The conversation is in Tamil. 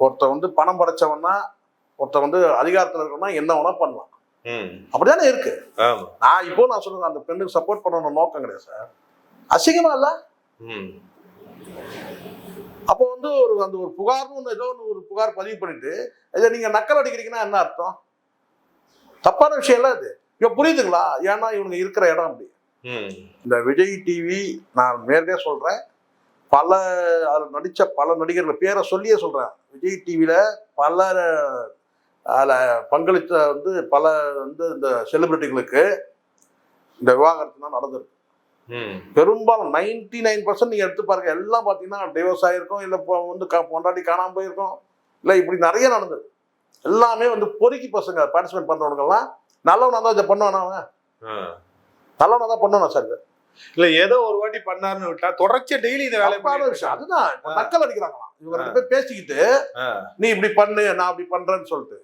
ஒருத்தர் வந்து பணம் படைச்சவன்னா, ஒருத்தர் வந்து அதிகாரத்தில் இருக்கணும்னா என்ன வேணா பண்ணலாம். அப்படிதானே இருக்கு. நான் சொல்றேன், அந்த பெண்ணுக்கு சப்போர்ட் பண்ணணும் நோக்கம் கிடையாது சார். அசிங்கமா இல்ல? அப்போ வந்து அந்த ஒரு புகார்னு ஏதோ ஒரு புகார் பதிவு பண்ணிட்டு இதை நீங்க நக்கல் அடிக்கிறீங்கன்னா என்ன அர்த்தம்? தப்பான விஷயம் இல்ல அது. இப்ப புரியுதுங்களா? ஏன்னா இவங்க இருக்கிற இடம் அப்படி. இந்த விஜய் டிவி, நான் நேரடியா சொல்றேன், அதில் நடிச்ச பல நடிகர்கள் பேரை சொல்லியே சொல்றேன். விஜய் டிவியில பல அதில் பங்களித்த வந்து பல வந்து இந்த செலிபிரிட்டிகளுக்கு இந்த விவாகரத்து தான் நடந்திருக்கு. பெரும்பாலும் 99% நீங்க எடுத்து பாருங்க, எல்லாம் பாத்தீங்கன்னா டிவோர்ஸ் ஆயிருக்கும், இல்ல வந்து பொண்டாட்டி காணாம போயிருக்கும், இல்ல இப்படி நிறைய நடந்தது. எல்லாமே வந்து பொறுக்கி பசங்க பார்ட்டிசிபேட் பண்றவங்க எல்லாம் நல்லவனா தான் இதை பண்ணுவானா? நல்லவனா தான் பண்ணுவானா சார்? இல்ல ஏதோ ஒரு வாட்டி பண்ணாருன்னு விட்டா தொடர்ச்சியா டெய்லி இந்த வேலை விஷயம். அதுதான் நக்கல் அடிக்கிறாங்களாம். இவங்க ரெண்டு பேர் பேசிக்கிட்டு நீ இப்படி பண்ணு, நான் அப்படி பண்றேன்னு சொல்லிட்டு